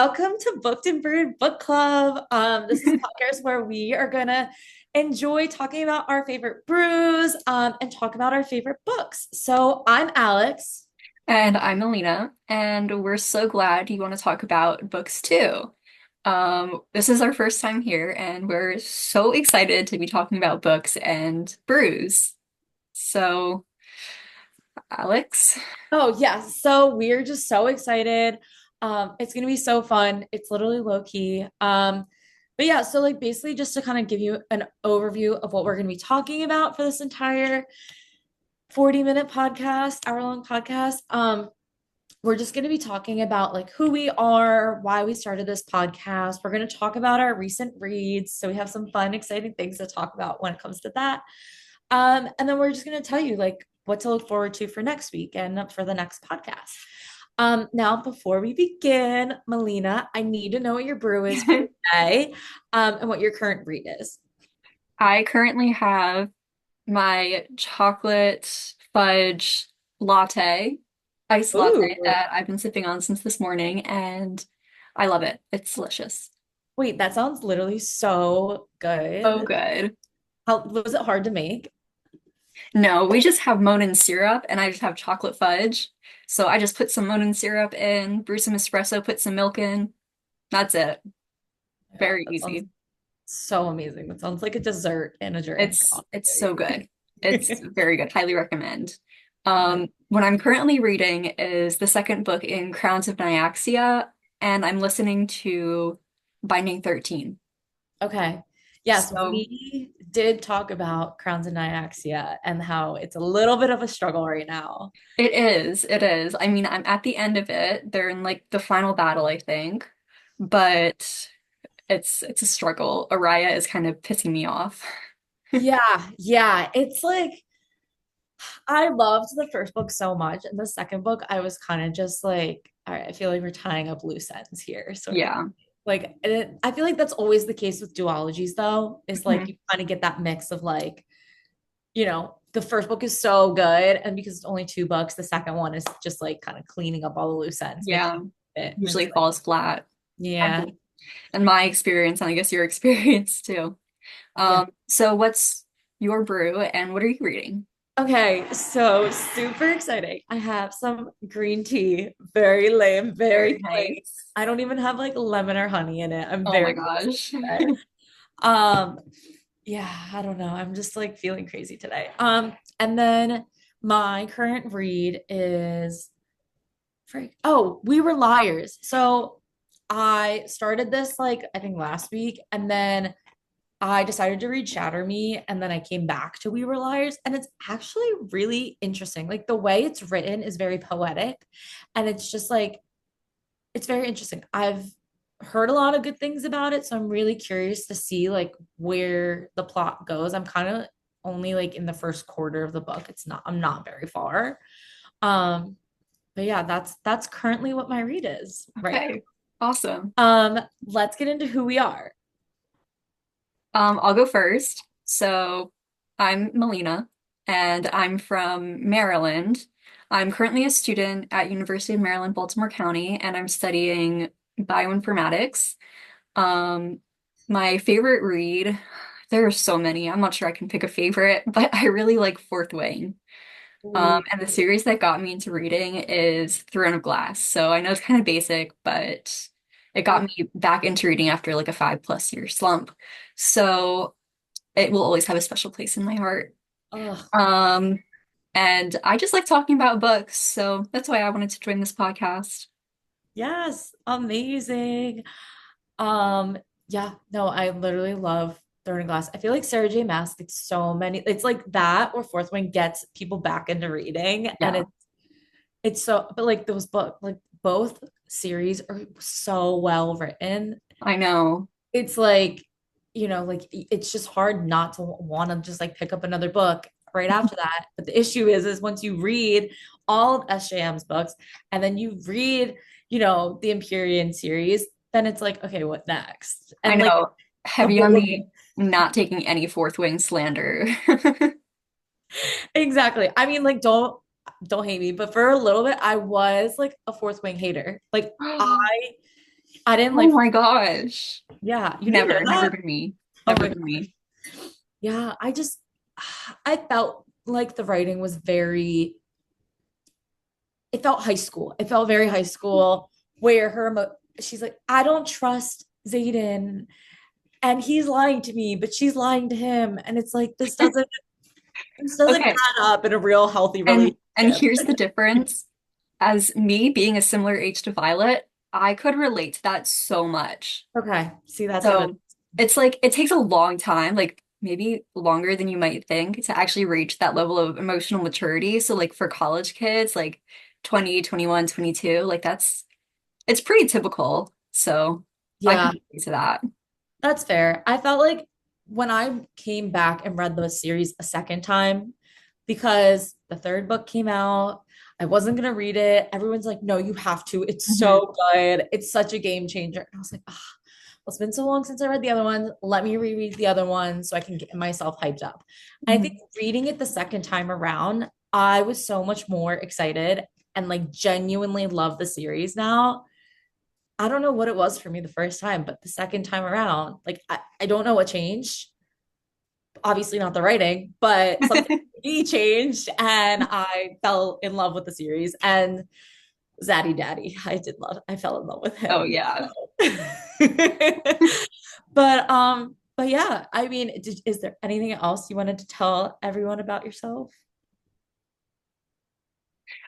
welcome to Booked and Brewed Book Club. This is a podcast where we are gonna enjoy talking about our favorite brews, and talk about our favorite books. So I'm Alex. And I'm Alina, and we're so glad you want to talk about books too. This is our first time here, and we're so excited to be talking about books and brews. So, Alex, Oh yes, so we're just so excited. It's gonna be so fun. It's literally low key. But yeah, so like basically just to kind of give you an overview of what we're gonna be talking about for this entire 40-minute podcast, hour-long podcast. We're just going to be talking about like who we are, why we started this podcast. We're going to talk about our recent reads. So we have some fun, exciting things to talk about when it comes to that. And then we're just going to tell you like what to look forward to for next week and for the next podcast. Now, before we begin, Melina, I need to know what your brew is for today, and what your current read is. I currently have my chocolate fudge latte, iced latte Ooh, that I've been sipping on since this morning, and I love it. It's delicious. wait, that sounds literally so So good. good. How was it hard to make? No, we just have Monin syrup and I just have chocolate fudge. So I just put some Monin syrup in, brew some espresso, put some milk in. That's it. Oh my God, Very that sounds easy. so amazing. That sounds like a dessert and a drink, It's so honestly. good. It's very good. Highly recommend. Okay. What I'm currently reading is the second book in Crowns of Nyaxia, and I'm listening to Binding 13. Okay. Yes, So we did talk about Crowns and Nyaxia and how it's a little bit of a struggle right now. it is, it is. I mean, I'm at the end of it. They're in like the final battle, I think. But it's a struggle. Araya is kind of pissing me off. Yeah, yeah. It's like I loved the first book so much, and the second book, I was kind of just like, all right, I feel like we're tying up loose ends here, sort of. Yeah. Like, I feel like that's always the case with duologies, though, is like Mhm. you kind of get that mix of like, the first book is so good, and because it's only two books, the second one is just like kind of cleaning up all the loose ends, making Yeah. it. And it's Usually like, falls flat. yeah, And my experience, and I guess your experience too. yeah. So what's your brew and what are you reading? Okay, so super exciting. I have some green tea, very lame, very Very plain. nice. I don't even have like lemon or honey in it. I'm Oh my very basic gosh. today. Um, yeah, I don't know. I'm just like feeling crazy today. And then my current read is We Were Liars. So I started this like I think last week, and then I decided to read Shatter Me, and then I came back to We Were Liars, and it's actually really interesting. Like the way it's written is very poetic, and it's just like it's very interesting. I've heard a lot of good things about it, so I'm really curious to see like where the plot goes. I'm kind of only like in the first quarter of the book. I'm not very far. Um, but yeah, that's currently what my read is right Okay. Awesome. now. Let's get into who we are. I'll go first. So I'm Melina and I'm from Maryland. I'm currently a student at University of Maryland, Baltimore County, and I'm studying bioinformatics. Um, my favorite read, there are so many. I'm not sure I can pick a favorite, but I really like Fourth Wing. Ooh. And the series that got me into reading is Throne of Glass. So I know it's kind of basic, but it got me back into reading after like a 5+ year slump. So it will always have a special place in my heart. Ugh. Um, and I just like talking about books, so that's why I wanted to join this podcast. Yes, amazing. Um, yeah, no, I literally love Throwing Glass. I feel like Sarah J. Maas, like so many, it's like that or Fourth Wing gets people back into reading, and Yeah, it's so, but like those book, like both series are so well written. I know. It's like, like it's just hard not to want to just like pick up another book right after that. But the issue is once you read all of SJM's books and then you read, the Empyrean series, then it's like, okay, what next? I And like know. the Heavy on whole the not taking any Fourth Wing slander. exactly. I mean, like, don't hate me, but for a little bit, I was like a Fourth Wing hater. Like I I didn't Oh like, my gosh. yeah, you didn't know Never, never that? been me. Oh Never my been gosh. me. Yeah, I felt like the writing was very, it felt high school. It felt very high school where she's like, I don't trust Zayden and he's lying to me, but she's lying to him. And it's like, this doesn't Okay. add up in a real healthy And relationship. here's the difference. As me being a similar age to Violet, I could relate to that so much. Okay. See, that's what it So it's like it takes a long time, like maybe longer than you might think, to actually reach that level of emotional maturity. So like for college kids, like 20, 21, 22, like it's pretty typical. So I can Yeah, relate to that. that's fair. I felt like when I came back and read the series a second time, because the third book came out, I wasn't gonna read it. Everyone's like, no, you have to. It's Mhm. so good. It's such a game changer. And I was like, ah, well, it's been so long since I read the other one. Let me reread the other one so I can get myself hyped up. And I think Mhm. reading it the second time around, I was so much more excited and like genuinely love the series now. I don't know what it was for me the first time, but the second time around, like I don't know what changed. Obviously not the writing, but something in me changed and I fell in love with the series and Zaddy Daddy. I fell in love with Oh him. yeah. But yeah, I mean, is there anything else you wanted to tell everyone about yourself?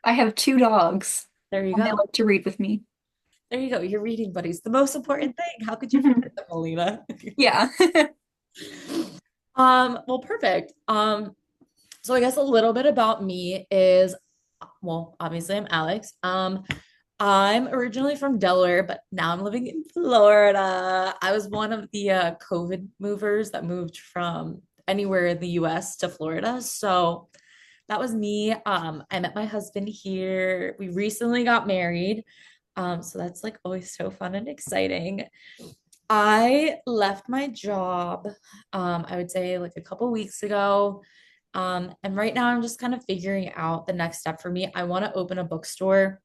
I have two dogs There you and they go. like to read with me. There you go. Your reading buddies, the most important thing. How could you Mhm. forget them, Melina? Yeah. Well, perfect. So I guess a little bit about me is, well, obviously I'm Alex. I'm originally from Delaware, but now I'm living in Florida. I was one of the COVID movers that moved from anywhere in the US to Florida. So that was me. I met my husband here. We recently got married. So that's like always so fun and exciting. I left my job, I would say like a couple weeks ago. And right now I'm just kind of figuring out the next step for me. I want to open a bookstore.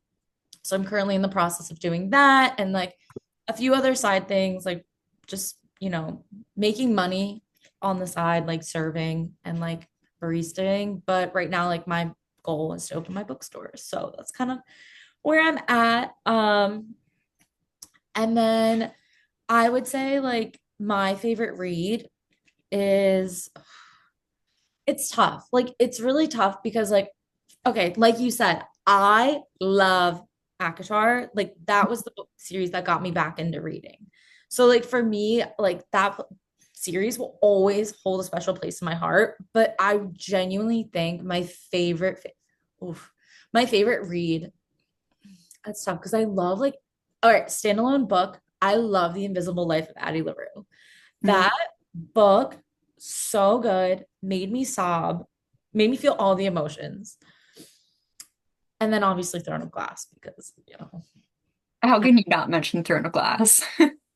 So I'm currently in the process of doing that and like a few other side things, like just, making money on the side, like serving and like baristaing. But right now, like my goal is to open my bookstore. So that's kind of where I'm at. And then I would say like my favorite read is it's tough. Like it's really tough because like okay, like you said, I love Akatar. Like that was the book series that got me back into reading. So like for me, like that series will always hold a special place in my heart, but I genuinely think oof, my favorite read, that's tough because I love like all right, standalone book. I love The Invisible Life of Addie LaRue. Mm. That book, so good, made me sob, made me feel all the emotions. And then obviously Throne of Glass because, How can you not mention Throne of Glass?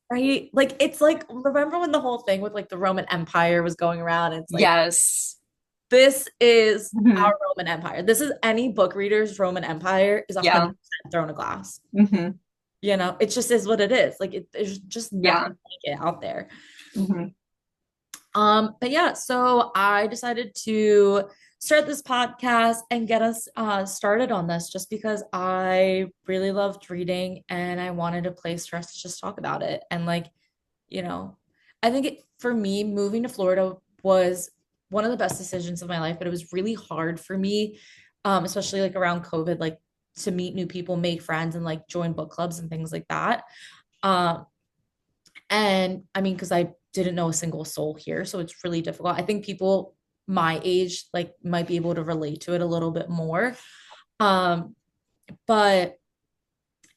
right? Like it's like remember when the whole thing with like the Roman Empire was going around? It's like Yes. this is our Mhm. Roman Empire. This is any book reader's Roman Empire is Yeah. 100% Throne of Glass. Hmm. It just is what it is. Like there's just Yeah. nothing like it out there. Hmm. But yeah, so I decided to start this podcast and get us started on this just because I really loved reading and I wanted a place for us to just talk about it. And like, you know, I think for me, moving to Florida was one of the best decisions of my life, but it was really hard for me, especially like around COVID, like to meet new people, make friends, and like join book clubs and things like that. Um, and I mean, because I didn't know a single soul here, so it's really difficult. I think people my age like might be able to relate to it a little bit more. Um, but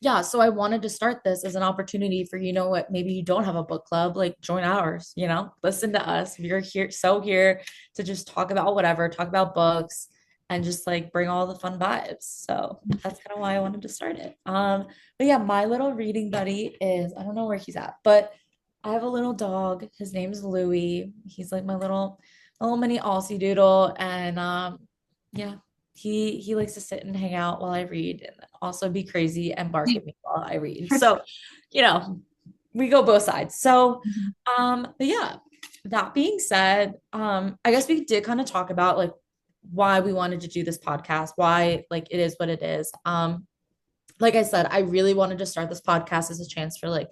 yeah, so I wanted to start this as an opportunity for, what, maybe you don't have a book club, like join ours, listen to us. We're here to just talk about whatever, talk about books and just like bring all the fun vibes. So that's kind of why I wanted to start it. But yeah, my little reading buddy is, I don't know where he's at, but I have a little dog. His name's Louie. He's like my little mini Aussie doodle. And yeah, he likes to sit and hang out while I read and also be crazy and bark at me while I read. So, you know, we go both sides. So, Mhm. but yeah, that being said, I guess we did kind of talk about like why we wanted to do this podcast, why like it is what it is. Like I said, I really wanted to start this podcast as a chance for like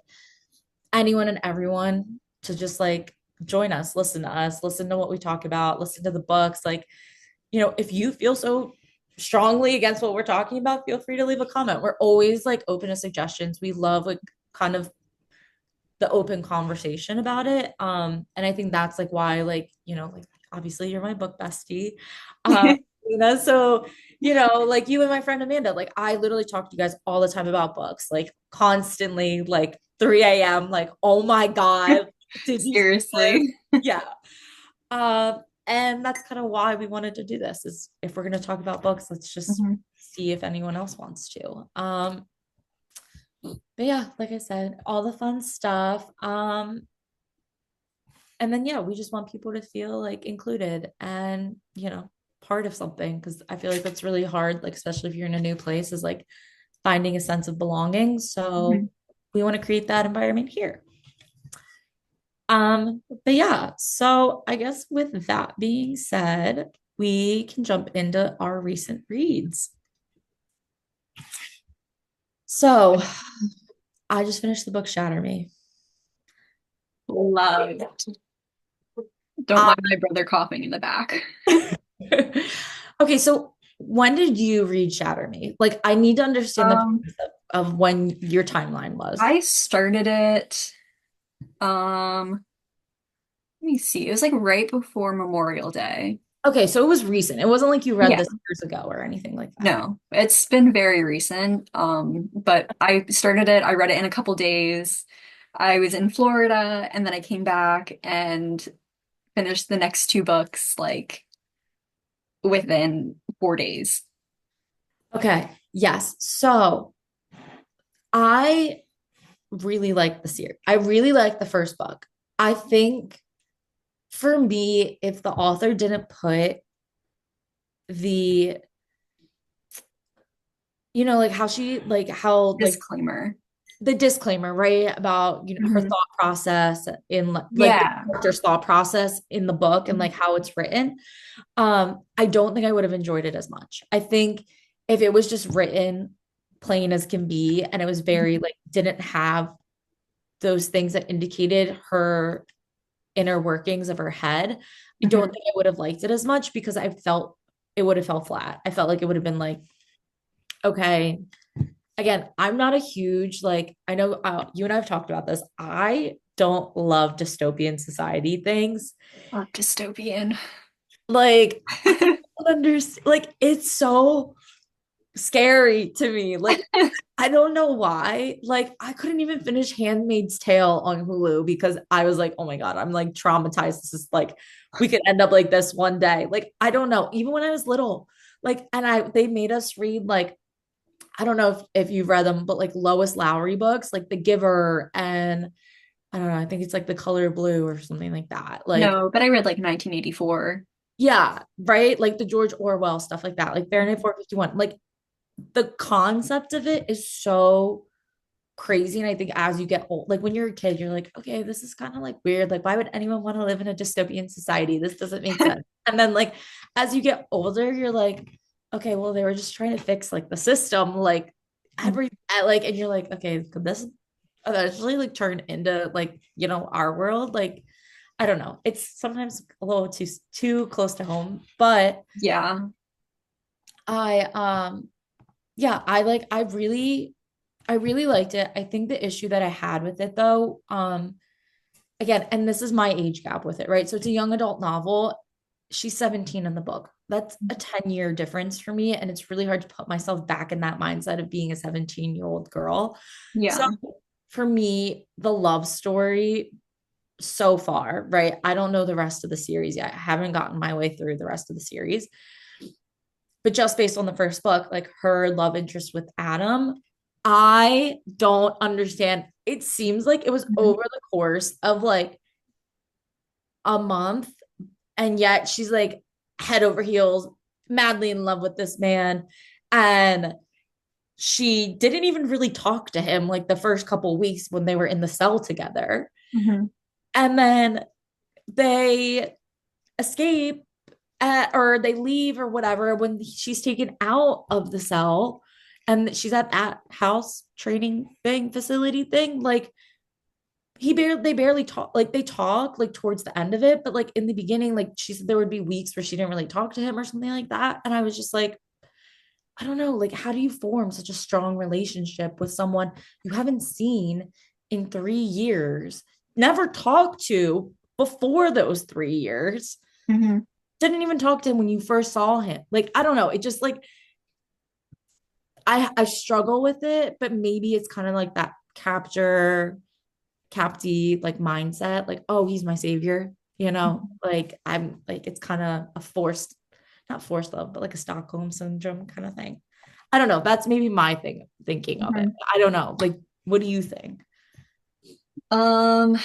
anyone and everyone to just like join us, listen to what we talk about, listen to the books. Like, if you feel so strongly against what we're talking about, feel free to leave a comment. We're always like open to suggestions. We love like kind of the open conversation about it. And I think that's like why, like, like obviously you're my book bestie. Uh, so like you and my friend Amanda, like I literally talk to you guys all the time about books, like constantly, like 3 a.m. Like, oh my God, did you see this? Seriously. Yeah. And that's kind of why we wanted to do this is if we're going to talk about books, let's just Mhm. see if anyone else wants to. But yeah, like I said, all the fun stuff. And then yeah, we just want people to feel like included and, part of something because I feel like that's really hard, like especially if you're in a new place, is like finding a sense of belonging. So Mhm. we want to create that environment here. But yeah, so I guess with that being said, we can jump into our recent reads. So I just finished the book Shatter Me. Loved. Don't Uh, mind my brother coughing in the back. okay, so when did you read Shatter Me? Like, I need to understand the Um, premise of when your timeline was. I started it, let me see. It was like right before Memorial Day. Okay, so it was recent. It wasn't like you read Yeah, this years ago or anything like that. no, it's been very recent. But I started it, I read it in a couple days. I was in Florida and then I came back and finished the next two books like within 4 days. Okay, yes. So I really like the series. I really like the first book. I think for me, if the author didn't put the, like how she, like how, like Disclaimer. the disclaimer, right? About, her Mhm. thought process in like the Yeah. character's thought process in the book and like how it's written. I don't think I would have enjoyed it as much. I think if it was just written plain as can be and it was very like didn't have those things that indicated her inner workings of her head, I don't Mhm. think I would have liked it as much because I felt it would have felt flat. I felt like it would have been like, okay, again, I'm not a huge, like, I know you and I have talked about this. I don't love dystopian society things. Or dystopian. Like, I don't understand. Like, it's so scary to me. Like, I don't know why. Like, I couldn't even finish Handmaid's Tale on Hulu because I was like, oh my God, I'm like traumatized. This is like, we could end up like this one day. Like, I don't know. Even when I was little, like, and they made us read like, I don't know if you've read them, but like Lois Lowry books, like The Giver and I don't know, I think it's like The Color Blue or something like that. Like, No, but I read like 1984. yeah, right? Like the George Orwell stuff like that, like Fahrenheit 451. Like the concept of it is so crazy. And I think as you get old, like when you're a kid, you're like, okay, this is kind of like weird. Like, why would anyone want to live in a dystopian society? This doesn't make sense. And then like as you get older, you're like, okay, well, they were just trying to fix like the system, like every like, and you're like, okay, could this eventually like turn into like, our world? Like, I don't know. It's sometimes a little too close to home, but Yeah. I yeah, I really liked it. I think the issue that I had with it though, again, and this is my age gap with it, right? So it's a young adult novel. She's 17 in the book. That's a 10-year difference for me. And it's really hard to put myself back in that mindset of being a 17-year-old girl. So Yeah. for me, the love story so far, right? I don't know the rest of the series yet. I haven't gotten my way through the rest of the series. But just based on the first book, like her love interest with Adam, I don't understand. It seems like it was Mhm. over the course of like a month, and yet she's like head over heels madly in love with this man. And she didn't even really talk to him like the first couple of weeks when they were in the cell together. Hmm. And then they escape or they leave or whatever when she's taken out of the cell and she's at that house training thing, facility thing. Like they barely talk, like they talk like towards the end of it, but like in the beginning, like she said there would be weeks where she didn't really talk to him or something like that. And I was just like, I don't know, like how do you form such a strong relationship with someone you haven't seen in 3 years, never talked to before those 3 years, Hmm. didn't even talk to him when you first saw him. Like, I don't know. It just like I struggle with it, but maybe it's kind of like that capty like mindset, like, oh, he's my savior, like I'm like it's kind of a forced, not forced love, but like a Stockholm syndrome kind of thing. I don't know. That's maybe my thing thinking of it. Hmm. I don't know. Like, what do you think? Um,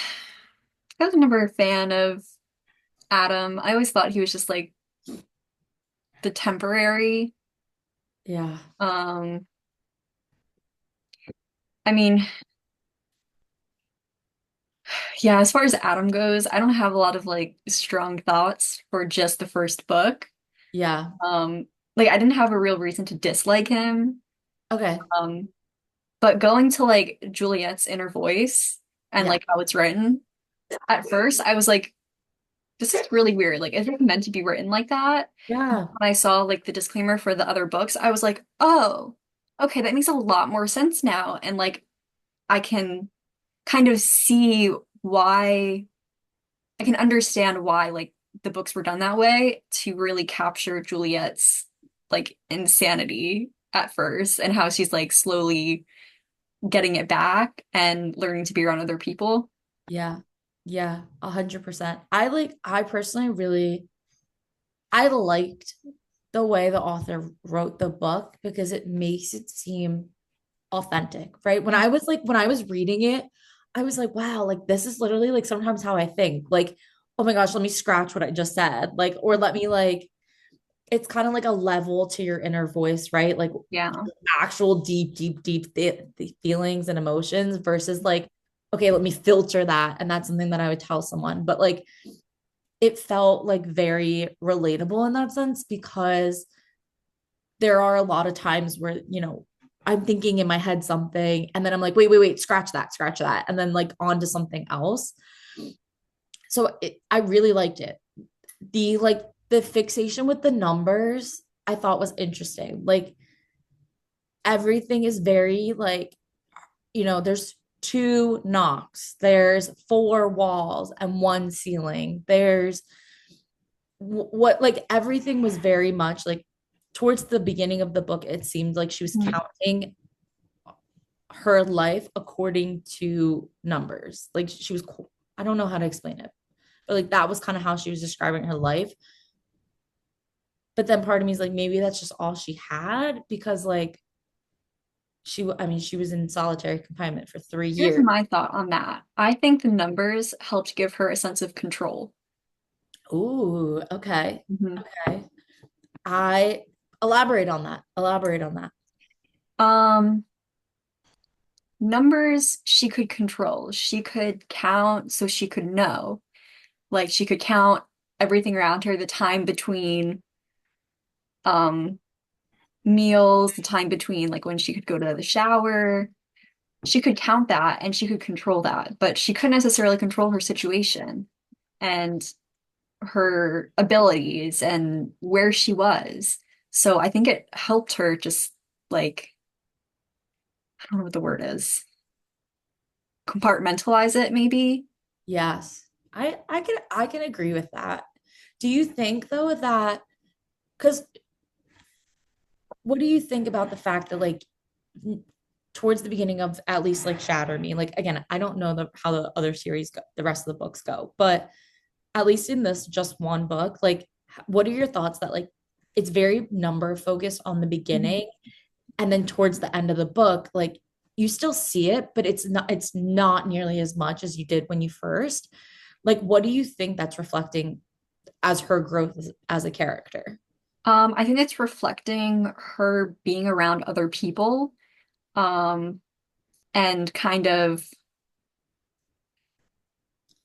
I was never a fan of Adam. I always thought he was just like the temporary. Yeah. Um, I mean, yeah, as far as Adam goes, I don't have a lot of like strong thoughts for just the first book. Yeah. Um, like I didn't have a real reason to dislike him. Okay. Um, but going to like Juliet's inner voice and Yeah. like how it's written, at first I was like, this is really weird. Like, is it meant to be written like that? Yeah. When I saw like the disclaimer for the other books, I was like, oh, okay, that makes a lot more sense now. And like I can kind of see why I can understand why like the books were done that way to really capture Juliet's like insanity at first and how she's like slowly getting it back and learning to be around other people. Yeah. Yeah. 100%. I personally really, I liked the way the author wrote the book because it makes it seem authentic, right? When I was reading it, I was like, wow, like this is literally like sometimes how I think. Like, oh my gosh, let me scratch what I just said. Like, or let me like, it's kind of like a level to your inner voice, right? Like Yeah. actual deep the feelings and emotions versus like, okay, let me filter that. And that's something that I would tell someone. But like it felt like very relatable in that sense because there are a lot of times where, I'm thinking in my head something and then I'm like, wait, scratch that. And then like on to something else. So I really liked it. The fixation with the numbers, I thought was interesting. Like everything is very like, there's two knocks, there's four walls and one ceiling. There's what like everything was very much like towards the beginning of the book, it seemed like she was Mhm. counting her life according to numbers. Like she was, I don't know how to explain it, but like that was kind of how she was describing her life. But then part of me is like, maybe that's just all she had because like I mean, she was in solitary confinement for three Here's years. my thought on that. I think the numbers helped give her a sense of control. Ooh, okay. Mhm. Okay. I elaborate on that. Elaborate on that. Um, Numbers she could control. She could count so she could know. Like she could count everything around her, the time between um meals, the time between like when she could go to the shower. She could count that and she could control that, but she couldn't necessarily control her situation and her abilities and where she was. So I think it helped her just like, I don't know what the word is, compartmentalize it maybe. Yes. I can agree with that. Do you think though that because what do you think about the fact that like towards the beginning of at least like Shatter Me, like again, I don't know how the other series go, the rest of the books go, but at least in this just one book, like what are your thoughts that like it's very number focused on the Mhm. beginning and then towards the end of the book, like you still see it, but it's not nearly as much as you did when you first. Like, what do you think that's reflecting as her growth as a character? I think it's reflecting her being around other people, um, and kind of,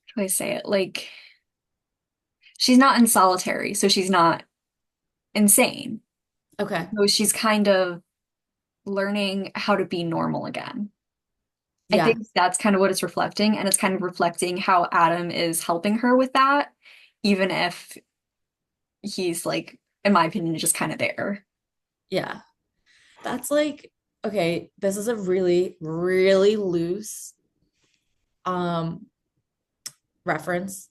how do I say it? Like, she's not in solitary, so she's not insane. Okay. So she's kind of learning how to be normal again. I Yeah. think that's kind of what it's reflecting, and it's kind of reflecting how Adam is helping her with that, even if he's like, in my opinion, just kind of there. Yeah. That's like, okay, this is a really, really loose um reference,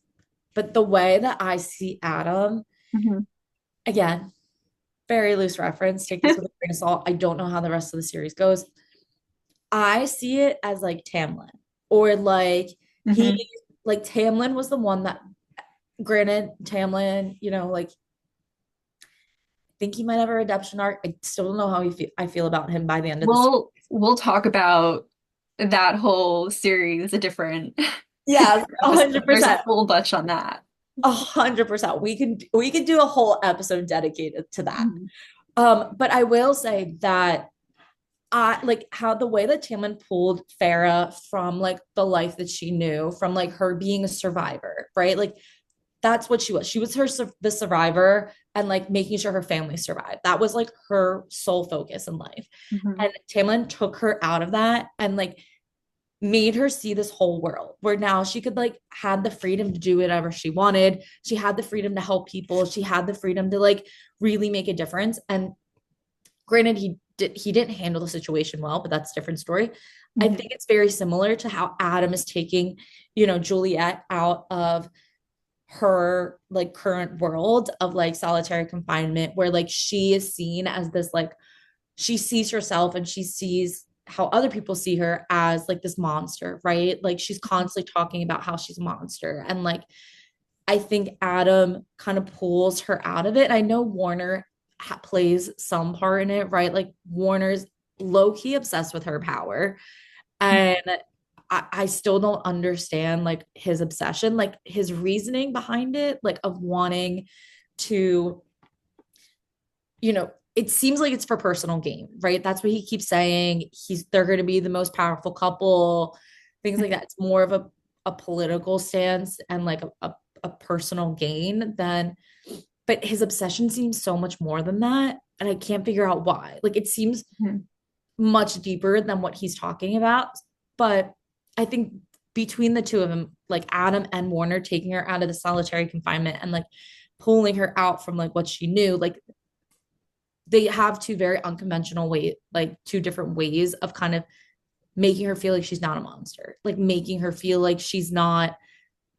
but the way that I see Adam, Mhm. again, very loose reference. Take this with a grain of salt. I don't know how the rest of the series goes. I see it as like Tamlin, or like he, Hmm. like Tamlin was the one that, granted, Tamlin, like think he might have a redemption arc. I still don't know how I feel about him by the end of this. We'll talk about that whole series a different Yeah, a hundred episode. There's a percent, whole bunch on that. 100%. We can do a whole episode dedicated to that. Mhm. But I will say that I like how the way that Tamlin pulled Farah from like the life that she knew, from like her being a survivor, right? Like that's what she was. She was the survivor and like making sure her family survived. That was like her sole focus in life. Mhm. And Tamlin took her out of that and like made her see this whole world where now she could like had the freedom to do whatever she wanted. She had the freedom to help people. She had the freedom to like really make a difference. And granted, he didn't handle the situation well, but that's a different story. I Mhm. think it's very similar to how Adam is taking, Juliet out of her like current world of like solitary confinement where like she is seen as this like she sees herself and she sees how other people see her as like this monster, right? Like she's constantly talking about how she's a monster. And like I think Adam kind of pulls her out of it. I know Warner plays some part in it, right? Like Warner's low key obsessed with her power. And I still don't understand like his obsession, like his reasoning behind it, like of wanting to, it seems like it's for personal gain, right? That's what he keeps saying. They're going to be the most powerful couple, things like that. It's more of a political stance and like a personal gain than, but his obsession seems so much more than that. And I can't figure out why. Like it seems Mhm. much deeper than what he's talking about. But I think between the two of them, like Adam and Warner taking her out of the solitary confinement and like pulling her out from like what she knew, like they have two very unconventional ways, like two different ways of kind of making her feel like she's not a monster, like making her feel like she's not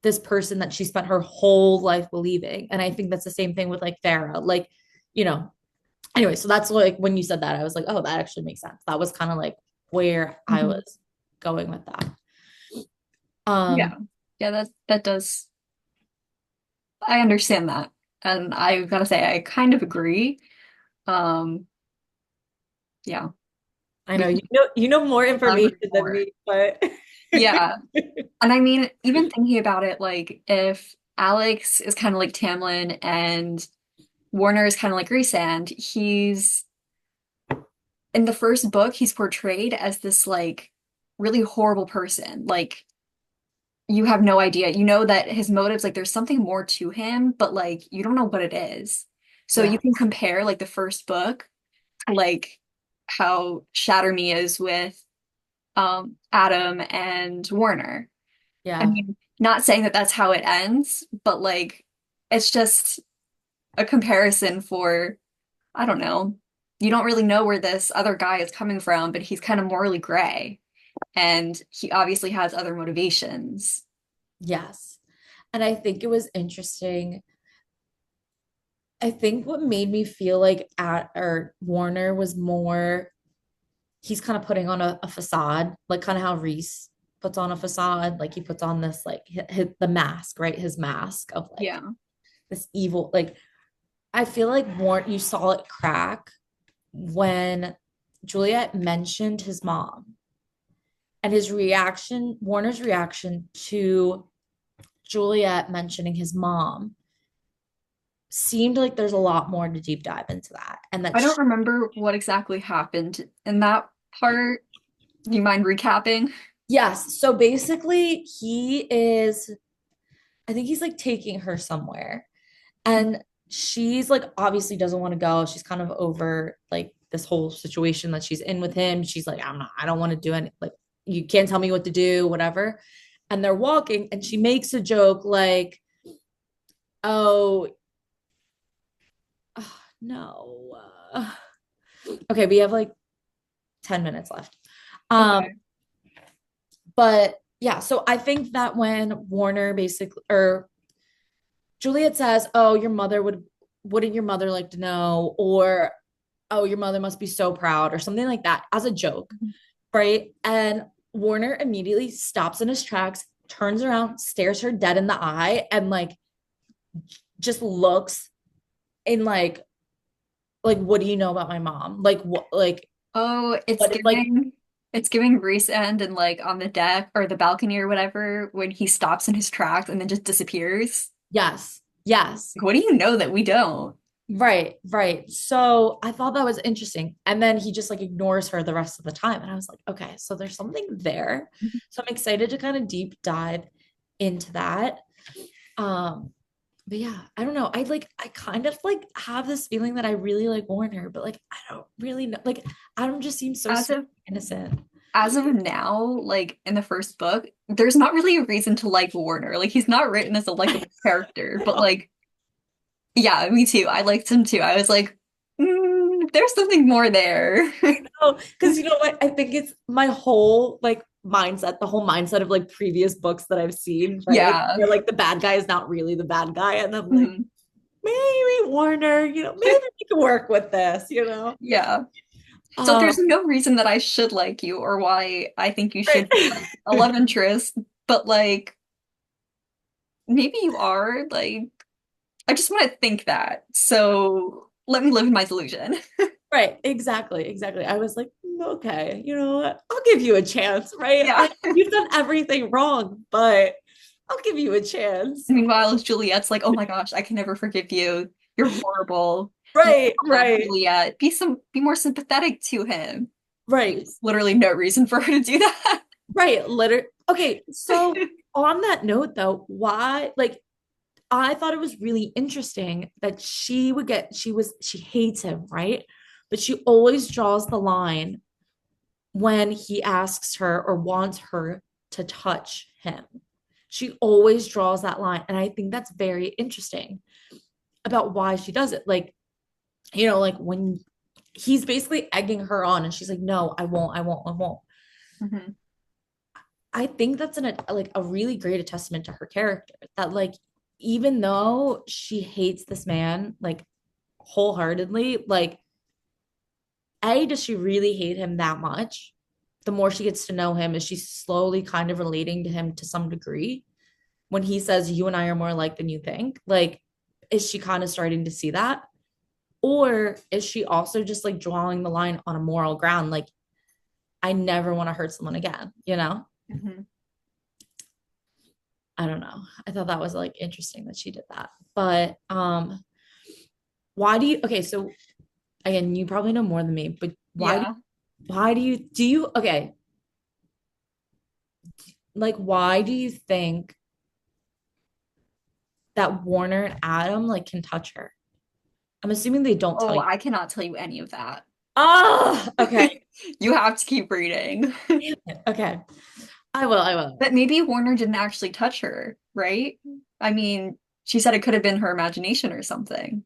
this person that she spent her whole life believing. And I think that's the same thing with like Farah. Like, you know, anyway, so that's like when you said that, I was like, oh, that actually makes sense. That was kind of like where I Mhm. was going with that. Yeah. Um, Yeah, that does. I understand that. And I gotta say, I kind of agree. Um, yeah, I we know can you know more information elaborate than more. me, but Yeah. And I mean, even thinking about it, like if Alex is kind of like Tamlin and Warner is kind of like Rhysand, he's in the first book, he's portrayed as this like really horrible person. Like you have no idea. You know that his motives, like there's something more to him, but like you don't know what it is. So yeah, you can compare like the first book, like how Shatter Me is with Adam and Warner. I yeah, mean, not saying that that's how it ends, but like it's just a comparison for, I don't know. You don't really know where this other guy is coming from, but he's kind of morally gray and he obviously has other motivations. yes. And I think it was interesting. I think what made me feel like at or Warner was more he's kind of putting on a facade, like kind of how Reese puts on a facade, like he puts on this like the mask, right? His mask of like Yeah. this evil, like I feel like Warner, you saw it crack when Juliet mentioned his mom and his reaction, Warner's reaction to Juliet mentioning his mom seemed like there's a lot more to deep dive into that. And that I don't remember what exactly happened in that part. Do you mind recapping? yes. So basically, I think he's like taking her somewhere. And she's like, obviously doesn't want to go. She's kind of over like this whole situation that she's in with him. She's like, I don't want to do any, like, you can't tell me what to do, whatever. And they're walking, and she makes a joke like, oh, no. Okay, we have like 10 minutes left. Um, Okay. but yeah, so I think that when Warner basically, or Juliet says, "Oh, wouldn't your mother like to know?" Or, "Oh, your mother must be so proud," or something like that as a joke, right? And Warner immediately stops in his tracks, turns around, stares her dead in the eye, and like just looks in like, what do you know about my mom? Like what, Oh, what is like, it's giving Reese End and like on the deck or the balcony or whatever when he stops in his tracks and then just disappears. yes, yes. Like, what do you know that we don't? Right, right. So I thought that was interesting. And then he just like ignores her the rest of the time. And I was like, okay, so there's something there. So I'm excited to kind of deep dive into that. Um, but yeah, I don't know. I kind of like have this feeling that I really like Warner, but like I don't really know. Like Adam just seems so As sweet of and innocent. as of now, like in the first book, there's not really a reason to like Warner. Like he's not written as a likable character, but like yeah, me too. I liked him too. I was like, there's something more there. Oh, because you know what? I think it's my whole like mindset, the whole mindset of like previous books that I've seen, right? Yeah. Where like the bad guy is not really the bad guy. And I'm like, Mhm. maybe Warner, maybe we can work with this. Yeah. So Um, there's no reason that I should like you or why I think you right. should be like a love interest, but like maybe you are. Like I just want to think that. So let me live in my delusion. Right, exactly, exactly. I was like, okay, you know what? I'll give you a chance, right? Yeah. Like you've done everything wrong, but I'll give you a chance. Meanwhile, Juliet's like, oh my gosh, I can never forgive you. You're horrible. You Right, love right, Juliet. Be more sympathetic to him. right, There's literally no reason for her to do that. right. Okay, so on that note though, why like I thought it was really interesting that she hates him, right? But she always draws the line when he asks her or wants her to touch him. She always draws that line. And I think that's very interesting about why she does it. Like, like when he's basically egging her on and she's like, no, I won't, I won't, I won't. Mhm. I think that's like a really great testament to her character that like even though she hates this man like wholeheartedly, like A, does she really hate him that much? The more she gets to know him, is she slowly kind of relating to him to some degree? When he says, "You and I are more alike than you think," like, is she kind of starting to see that? Or is she also just like drawing the line on a moral ground? Like, I never want to hurt someone again, you know? Mhm. I don't know. I thought that was like interesting that she did that. But why do you okay, so again, you probably know more than me, but Yeah. do you okay, like why do you think that Warner and Adam like can touch her? I'm assuming they don't tell Oh, you. I cannot tell you any of that. Oh, okay. You have to keep reading. Okay. I will. But maybe Warner didn't actually touch her, right? I mean, she said it could have been her imagination or something.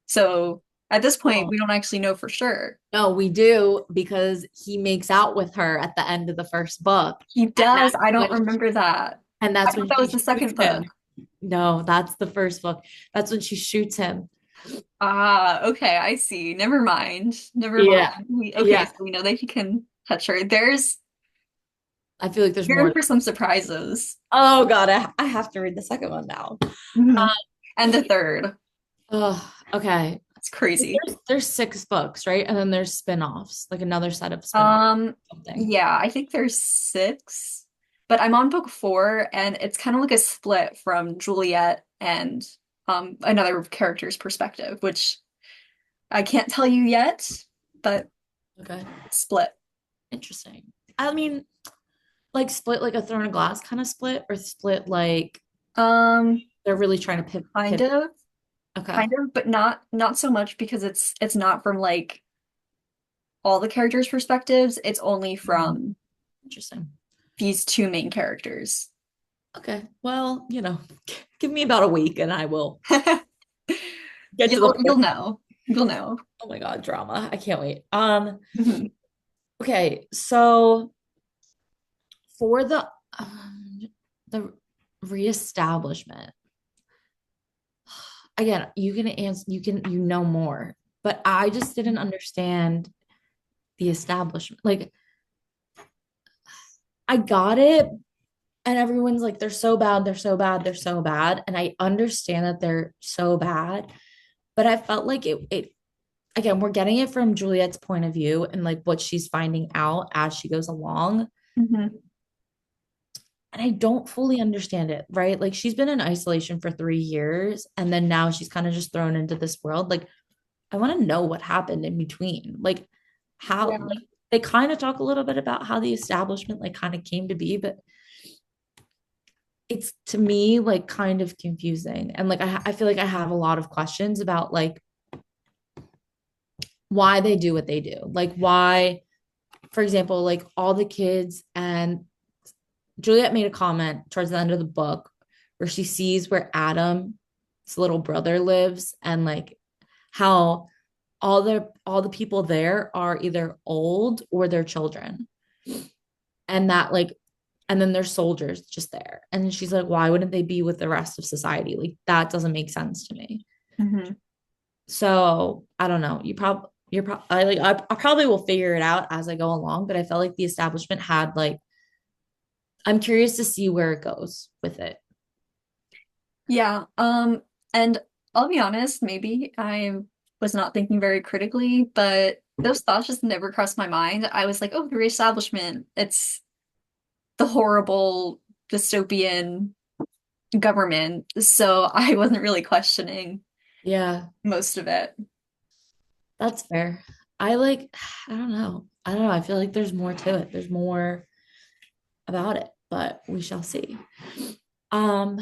So at this point, Oh, we don't actually know for sure. no, we do because he makes out with her at the end of the first book. He And does. that's I don't when remember that. I that's when thought that she was the shoots second book. him. No, that's the first book. That's when she shoots him. Ah, okay, I see. Never mind. Never Yeah. mind. Okay, Yeah. so we know that he can touch her. There's I feel like there's You're in more. for some surprises. Oh God, I have to read the second one now. Mhm. And the third. Oh, okay. It's crazy. There's six books, right? And then there's spin-offs, like another set of spin-offs, something. Yeah, I think there's six, but I'm on book four, and it's kind of like a split from Juliet and another character's perspective, which I can't tell you yet, but Okay. split. Interesting. I mean, like split like a throne of glass kind of split, or split like Um, they're really trying to kind pivot. of, Okay. kind of, but not so much because it's not from like all the characters' perspectives. It's only Mhm. from Interesting. these two main characters. Okay. Well, give me about a week and I will get to the You'll point. know. You'll know. Oh my God, drama. I can't wait. Mhm. Okay, so for the reestablishment, again, you can answer, you know more, but I just didn't understand the establishment. Like, I got it, and everyone's like, they're so bad, they're so bad, they're so bad. And I understand that they're so bad, but I felt like it again, we're getting it from Juliet's point of view and like what she's finding out as she goes along. Mhm. And I don't fully understand it, right? Like she's been in isolation for 3 years and then now she's kind of just thrown into this world. Like, I want to know what happened in between. Like, how, Yeah. like, they kind of talk a little bit about how the establishment like kind of came to be, but it's to me like kind of confusing. And like, I feel like I have a lot of questions about like why they do what they do. Like, why, for example, like all the kids and Juliet made a comment towards the end of the book where she sees where Adam's little brother lives and like how all the people there are either old or their children. And that like and then there's soldiers just there. And she's like, why wouldn't they be with the rest of society? Like that doesn't make sense to me. Mhm. So I don't know. You're probably I probably will figure it out as I go along, but I felt like the establishment had like I'm curious to see where it goes with it. Yeah. And I'll be honest, maybe I was not thinking very critically, but those thoughts just never crossed my mind. I was like, oh, the reestablishment. It's the horrible dystopian government. So I wasn't really questioning Yeah, most of it. that's fair. I like, I don't know. I don't know. I feel like there's more to it. There's more about it, but we shall see. Um,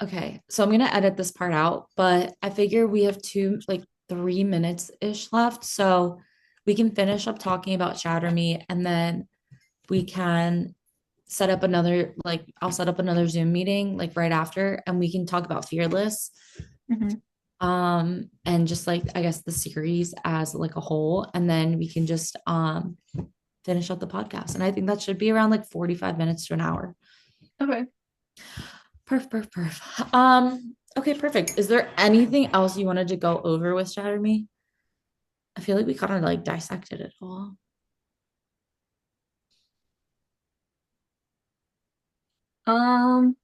okay. So I'm gonna edit this part out, but I figure we have 3 minutes ish left. So we can finish up talking about Shatter Me and then we can set up another, like, I'll set up another Zoom meeting like right after, and we can talk about Fearless. Mhm. And just like I guess the series as like a whole, and then we can just finish up the podcast. And I think that should be around like 45 minutes to an hour. Okay. Perf. Okay, perfect. Is there anything else you wanted to go over with Shatter Me? I feel like we kind of like dissected it all. Um,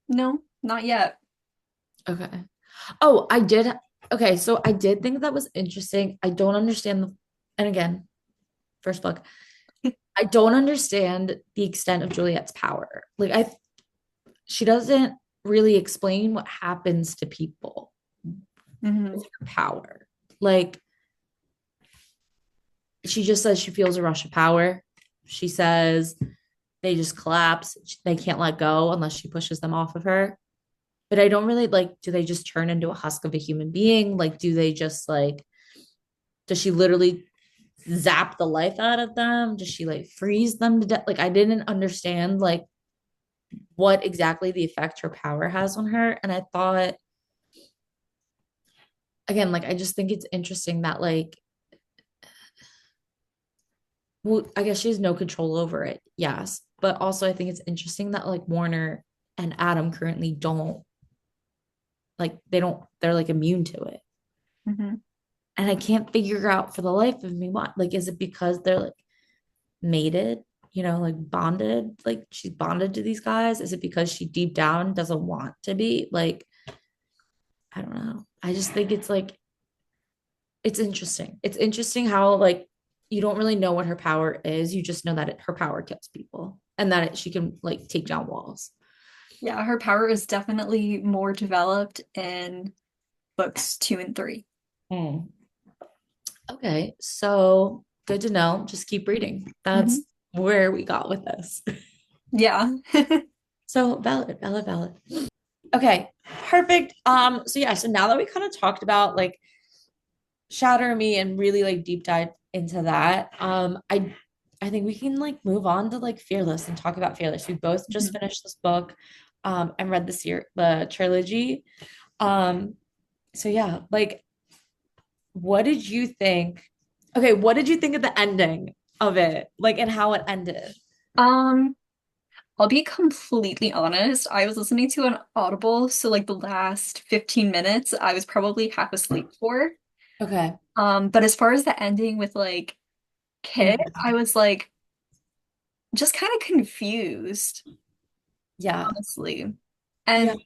no, not yet. Okay. Oh, I did. Okay, so I did think that was interesting. I don't understand and again, first book, I don't understand the extent of Juliet's power. Like she doesn't really explain what happens to people Hmm. with her power. Like she just says she feels a rush of power. She says they just collapse. They can't let go unless she pushes them off of her. But I don't really like, do they just turn into a husk of a human being? Like, do they just like, does she literally zap the life out of them? Does she like freeze them to death? Like, I didn't understand like what exactly the effect her power has on her. And I thought, again, like, I just think it's interesting that like well, I guess she has no control over it. Yes. But also I think it's interesting that like Warner and Adam currently don't they're like immune to it. Hmm. And I can't figure out for the life of me what. Like, is it because they're like mated, like bonded? Like she's bonded to these guys? Is it because she deep down doesn't want to be? Like, I don't know. I just think it's like it's interesting. It's interesting how like you don't really know what her power is. You just know that her power kills people and that she can like take down walls. Yeah, her power is definitely more developed in books two and three. Hmm. Okay, so good to know. Just keep reading. That's Mhm. where we got with this. Yeah. So valid, valid, valid. Okay, perfect. So yeah, so now that we kind of talked about like Shatter Me and really like deep dive into that, I think we can like move on to like Fearless and talk about Fearless. We both just Mhm. finished this book, and read the trilogy. Um, so yeah, like what did you think? Okay, what did you think of the ending of it? Like and how it ended? Um, I'll be completely honest. I was listening to an Audible, so like the last 15 minutes, I was probably half asleep for. Okay. But as far as the ending with like Kit, Mhm. I was like just kind of confused, Yeah. honestly. Yeah. And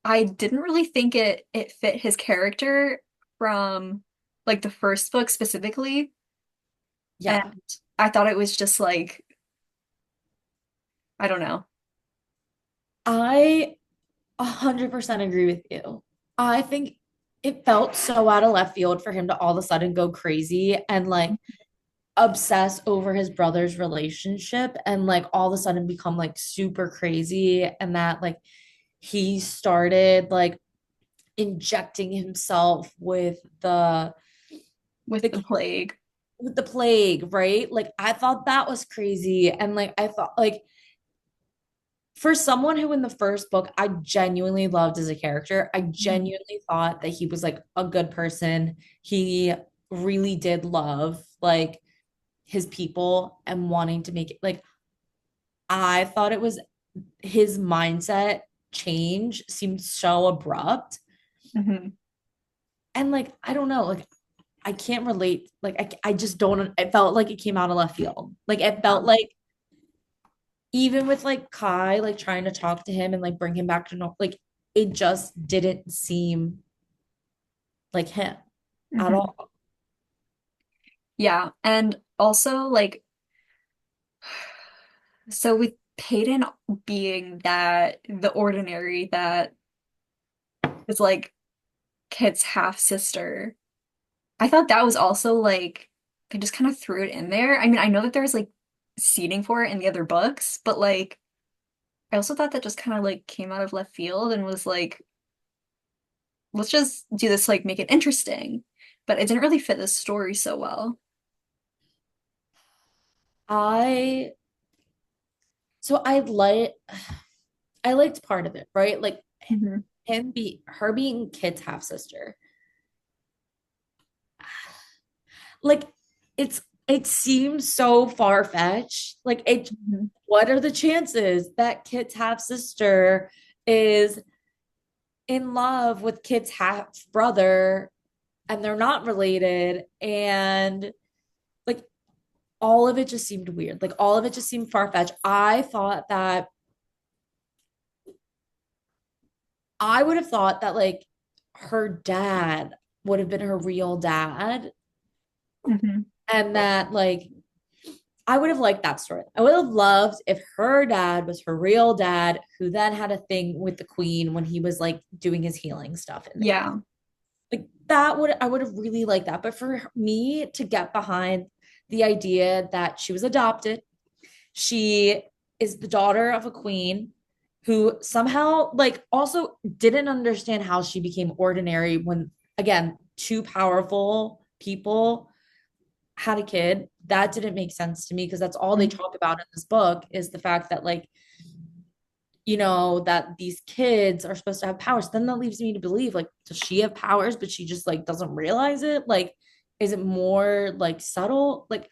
I didn't really think it fit his character from like the first book specifically. And Yeah. I thought it was just like, I don't know. I 100% agree with you. I think it felt so out of left field for him to all of a sudden go crazy and like obsess over his brother's relationship and like all of a sudden become like super crazy and that like he started like injecting himself With the the plague. with the plague, right? Like I thought that was crazy and like I thought like for someone who in the first book I genuinely loved as a character, I Mhm. genuinely thought that he was like a good person. He really did love like his people and wanting to make it like I thought it was his mindset change seemed so abrupt. Mhm. And like I don't know, like I can't relate. Like I just don't it felt like it came out of left field. Like it Yeah. felt like even with like Kai like trying to talk to him and like bring him back to normal, like it just didn't seem like him at Mhm. all. Yeah. And also like so with Peyton being that the ordinary that is like Kit's half sister, I thought that was also like they just kind of threw it in there. I mean, I know that there's like seating for it in the other books, but like I also thought that just kind of like came out of left field and was like, let's just do this, like make it interesting. But it didn't really fit the story so well. I so I liked part of it, right? Like Hmm. him be her being Kit's half sister. Like it seems so far-fetched. Like it Hmm. what are the chances that Kit's half sister is in love with Kit's half brother and they're not related and like all of it just seemed weird. Like all of it just seemed far-fetched. I would have thought that like her dad would have been her real dad Hmm. and that like I would have liked that story. I would have loved if her dad was her real dad who then had a thing with the queen when he was like doing his healing stuff in there. Yeah. Like that would I would have really liked that. But for me to get behind the idea that she was adopted, she is the daughter of a queen who somehow like also didn't understand how she became ordinary when again, two powerful people had a kid. That didn't make sense to me because that's all they Mhm. talk about in this book is the fact that like you know that these kids are supposed to have powers. Then that leaves me to believe like does she have powers but she just like doesn't realize it? Like is it more like subtle? Like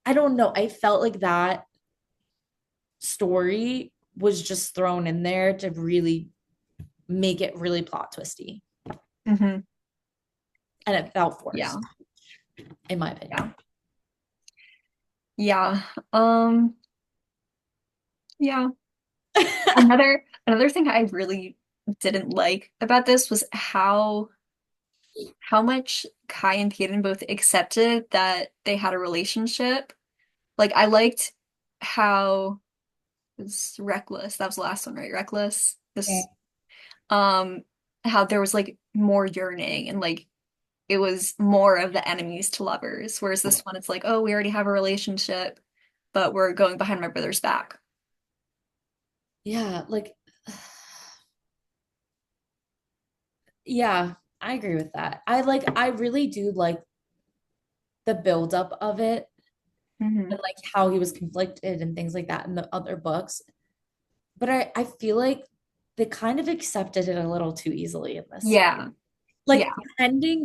I don't know. I felt like that story was just thrown in there to really make it really plot twisty. Hmm. And it felt Yeah. forced, in my Yeah. opinion. Yeah. Um, yeah. Another thing I really didn't like about this was how much Kai and Peyton both accepted that they had a relationship. Like I liked how was Reckless. That was the last one, right? Reckless. Okay. This um how there was like more yearning and like it was more of the enemies to lovers, whereas this one it's like, oh, we already have a relationship, but we're going behind my brother's back. Yeah, like yeah, I agree with that. I really do like the buildup of it Hmm. and like how he was conflicted and things like that in the other books. But I feel like they kind of accepted it a little too easily in this series. Yeah. Like Yeah.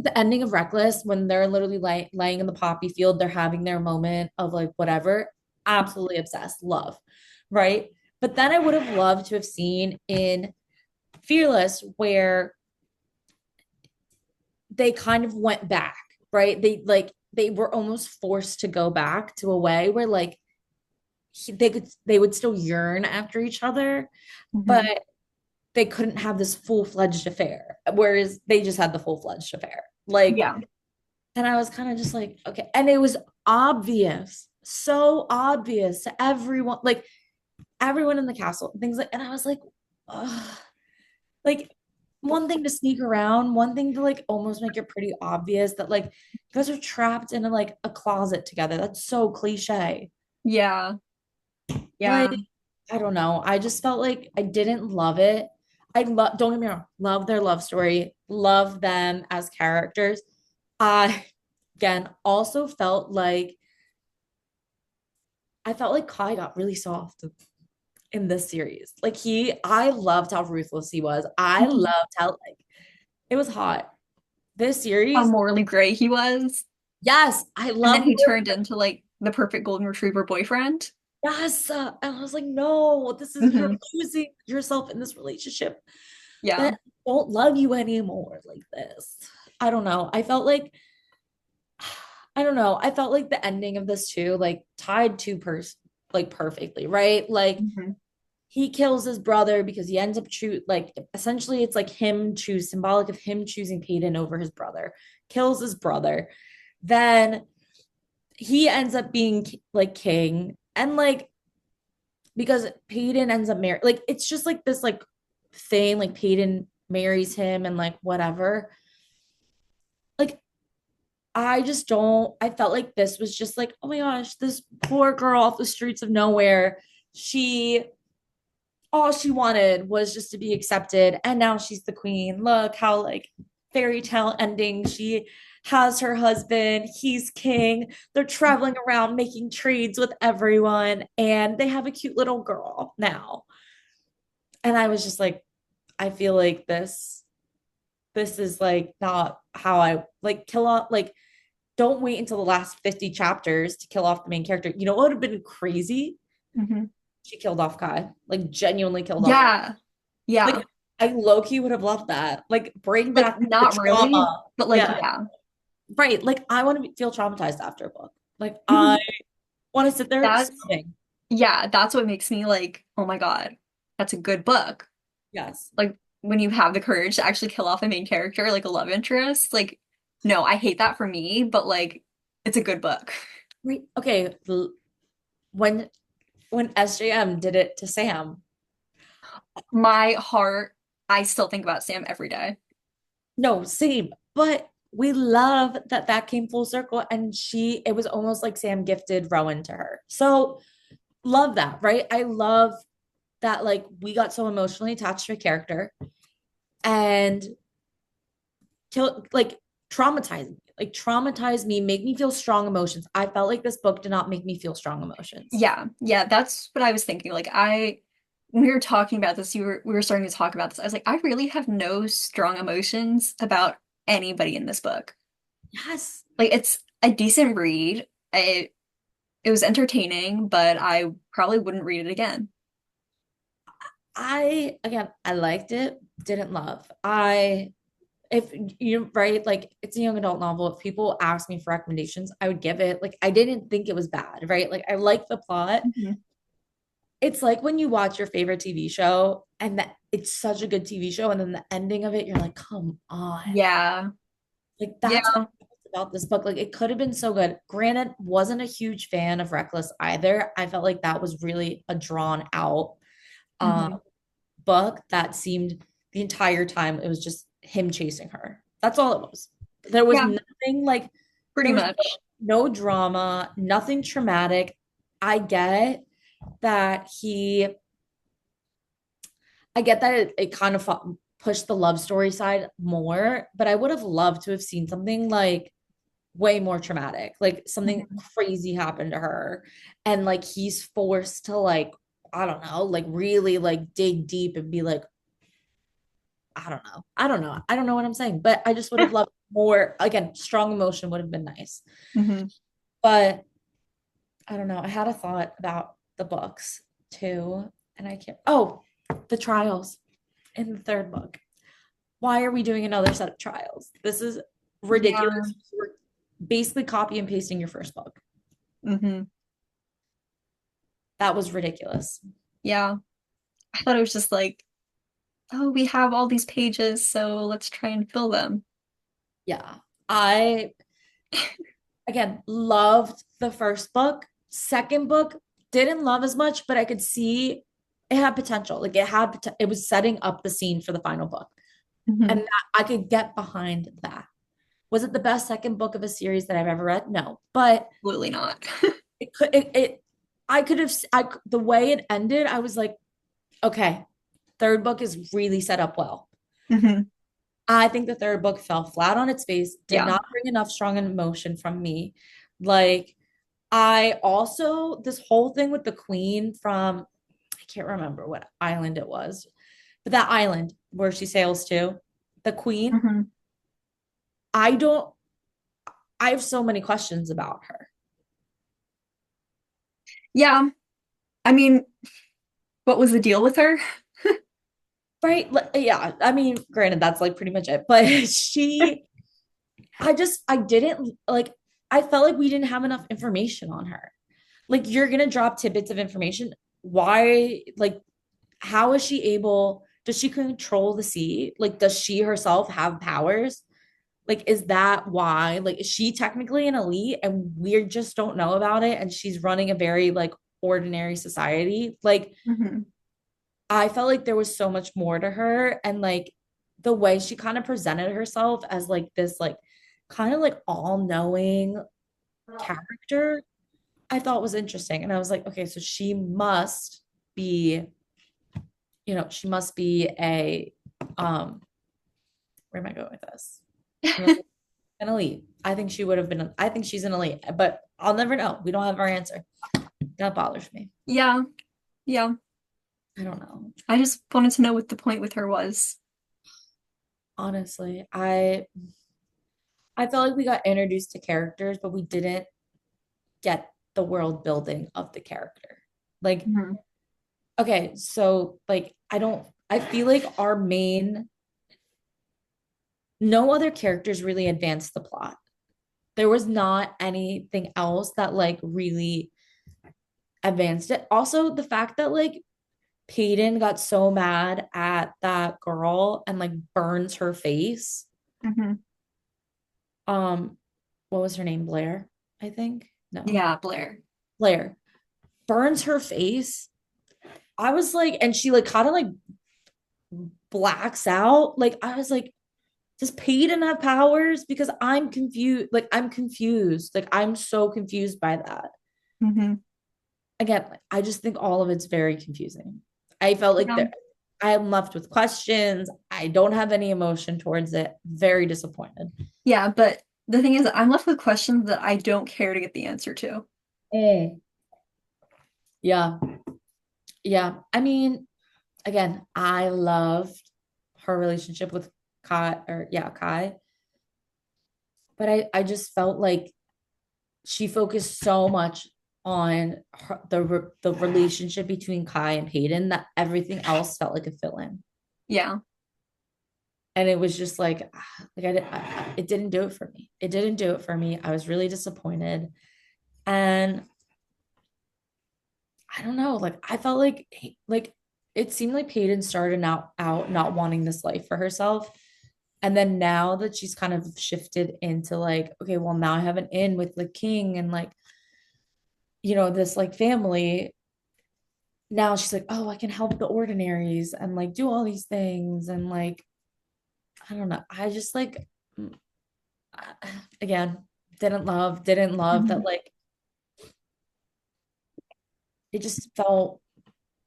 the ending of Reckless, when they're literally laying in the poppy field, they're having their moment of like whatever, absolutely obsessed, love, right? But then I would have loved to have seen in Fearless where they kind of went back, right? They were almost forced to go back to a way where like they would still yearn after each other, but Hmm. they couldn't have this full-fledged affair, whereas they just had the full-fledged affair. Like, Yeah. and I was kind of just like, okay. And it was obvious, so obvious to everyone, like everyone in the castle, things like, and I was like, ugh. Like one thing to sneak around, one thing to like almost make it pretty obvious that like you guys are trapped in like a closet together. That's so cliche. Yeah. Like, Yeah. I don't know. I just felt like I didn't love it. I love, don't get me wrong, love their love story, love them as characters. I, again, also I felt like Kai got really soft in this series. Like I loved how ruthless he was. I Mhm. loved how like it was hot. This How series, morally gray he was. yes, I And then love he turned into like the perfect golden retriever boyfriend. yes. And I was like, no, this is you're Hmm. losing yourself in this relationship Yeah. that don't love you anymore like this. I don't know. I don't know. I felt like the ending of this too, like tied to like perfectly, right? Like Hmm. he kills his brother because he ends up like essentially it's like him choose symbolic of him choosing Peyton over his brother, kills his brother. Then he ends up being like king and like because Peyton ends up married like it's just like this like thing like Peyton marries him and like whatever. Like I just don't I felt like this was just like oh my gosh this poor girl off the streets of nowhere she all she wanted was just to be accepted and now she's the queen. Look how like fairy tale ending. She has her husband, he's king. They're traveling around making trades with everyone and they have a cute little girl now. And I was just like I feel like this is like not how I like kill off like don't wait until the last 50 chapters to kill off the main character. You know what would have been crazy? Hmm. She killed off Kai. Like genuinely killed off. Yeah. Like Yeah. I low key would have loved that. Like bring Like back the not really, trauma. but like Yeah, yeah. right. Like I want to feel traumatized after a book. Like I Mhm. want to sit there That's sobbing. yeah, that's what makes me like, oh my God, that's a good book. Yes. Like when you have the courage to actually kill off a main character, like a love interest, like no, I hate that for me, but like it's a good book. Right. Okay. When SJM did it to Sam, My heart, I still think about Sam every day. no, same. But we love that that came full circle, and it was almost like Sam gifted Rowan to her. So love that, right? I love that. Like we got so emotionally attached to a character, and kill like traumatize me, make me feel strong emotions. I felt like this book did not make me feel strong emotions. Yeah, yeah, that's what I was thinking. Like when we were talking about this, we were starting to talk about this. I was like, I really have no strong emotions about anybody in this book. Yes. Like it's a decent read. It was entertaining, but I probably wouldn't read it again. I liked it, didn't love. If you right, like it's a young adult novel. If people ask me for recommendations, I would give it. Like I didn't think it was bad, right? Like I like the plot. Mhm. It's like when you watch your favorite TV show and that it's such a good TV show, and then the ending of it, you're like, come on. Yeah. Like that's Yeah. about this book. Like it could have been so good. Granted, wasn't a huge fan of Reckless either. I felt like that was really a drawn out um Hmm. book that seemed the entire time it was just him chasing her. That's all it was. There was Yeah, nothing like pretty there was much. no drama, nothing traumatic. I get that he I get that it kind of pushed the love story side more, but I would have loved to have seen something like way more traumatic, like something Mhm. crazy happened to her, and like he's forced to like I don't know, like really like dig deep and be like, I don't know what I'm saying, but I just would have loved more. Again, strong emotion would have been nice, Hmm. but I don't know. I had a thought about the books too, and I can't. Oh, the trials in the third book. Why are we doing another set of trials? This is Yeah. ridiculous. We're basically copy and pasting your first book. Hmm. That was ridiculous. Yeah. I thought it was just like, oh, we have all these pages, so let's try and fill them. Yeah. I, again, loved the first book. Second book, didn't love as much, but I could see it had potential. Like it was setting up the scene for the final book. And Hmm. that, I could get behind that. Was it the best second book of a series that I've ever read? No. But Absolutely not. it could, I could have, the way it ended, I was like, okay, third book is really set up well. Hmm. I think the third book fell flat on its face, did Yeah. not bring enough strong emotion from me. Like, I also, this whole thing with the queen from, I can't remember what island it was, but that island where she sails to, the queen, Hmm. I don't, I have so many questions about her. Yeah. I mean, what was the deal with her? Right? Yeah. I mean, granted, that's like pretty much it, but I didn't like, I felt like we didn't have enough information on her. Like, you're going to drop tidbits of information. Why, like, how is she able, does she control the sea? Like, does she herself have powers? Like, is that why? Like, is she technically an elite and we just don't know about it? And she's running a very, like, ordinary society. Like, Hmm. I felt like there was so much more to her. And like the way she kind of presented herself as like this, like kind of like all knowing character, I thought was interesting. And I was like, okay, so she must be, she must be um, where am I going with this? She must be an elite. I think she would have been, I think she's an elite, but I'll never know. We don't have our answer. That bothers me. Yeah. Yeah. I don't know. I just wanted to know what the point with her was. Honestly, I felt like we got introduced to characters, but we didn't get the world building of the character. Like, Hmm. okay, so like I feel like no other characters really advanced the plot. There was not anything else that like really advanced it. Also, the fact that like Peyton got so mad at that girl and like burns her face. Hmm. Um, what was her name? Blair, I think. No, Yeah, Blair. Blair burns her face. I was like, and she like kind of like blacks out. Like I was like, does Peyton have powers? Because I'm confused. Like I'm confused. Like I'm so confused by that. Hmm. Again, I just think all of it's very confusing. I felt like Yeah. there I am left with questions. I don't have any emotion towards it. Very disappointed. Yeah, but the thing is, I'm left with questions that I don't care to get the answer to. Mm. Yeah. Yeah. I mean, again, I loved her relationship with Kai. But I just felt like she focused so much on the relationship between Kai and Peyton that everything else felt like a fill-in. Yeah. And it was just like, it didn't do it for me. It didn't do it for me. I was really disappointed. And I don't know, like I felt like it seemed like Peyton started out not wanting this life for herself. And then now that she's kind of shifted into like, okay, well, now I have an in with the king and like, this like family. Now she's like, oh, I can help the ordinaries and like do all these things. And like, I don't know. I just like, mm, again, didn't love that Mhm. like it just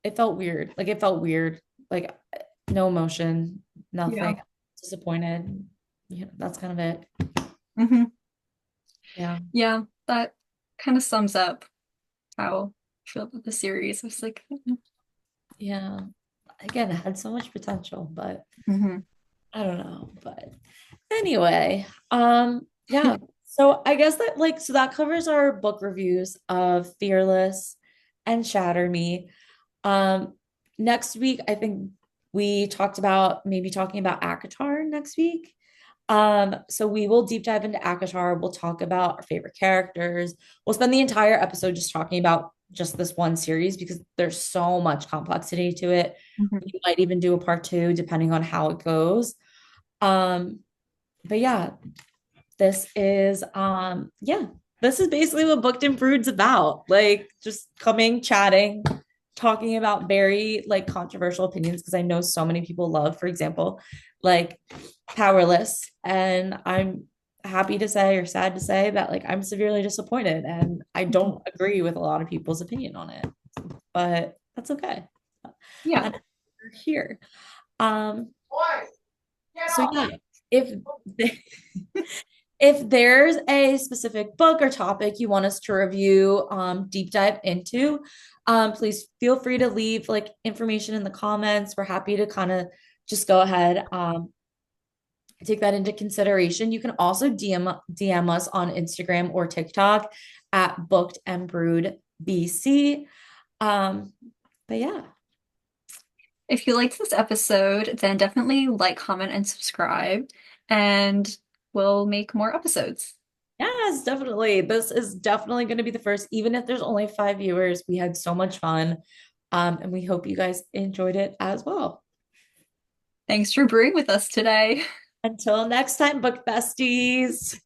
it felt weird. Like it felt weird. Like no emotion, Yeah. nothing. Disappointed. Yeah, that's kind of it. Hmm. Yeah. Yeah, that kind of sums up how I feel about the series. I was like, Yeah. Again, it had so much potential, but mhm. I don't know. But anyway, yeah. So I guess that like so that covers our book reviews of Fearless and Shatter Me. Um, Next week, I think we talked about maybe talking about Akatar next week. So we will deep dive into Akatar. We'll talk about our favorite characters. We'll spend the entire episode just talking about just this one series because there's so much complexity to it. Mhm. We might even do a part two depending on how it goes. Um, but yeah, this is basically what Booked and Brewed's about. Like just coming, chatting, talking about very like controversial opinions because I know so many people love, for example, like Powerless. And I'm happy to say or sad to say that like I'm severely disappointed and I Mhm. don't agree with a lot of people's opinion on it. But that's okay. Yeah. And we're here. Um, so yeah, if if there's a specific book or topic you want us to review, deep dive into, please feel free to leave like information in the comments. We're happy to kind of just go ahead, take that into consideration. You can also DM us on Instagram or TikTok at Booked and Brewed BC. Um, but yeah, If you liked this episode, then definitely like, comment, and subscribe, and we'll make more episodes. yes, definitely. This is definitely going to be the first, even if there's only 5 viewers. We had so much fun. And we hope you guys enjoyed it as well. Thanks for brewing with us today. Until next time, book besties.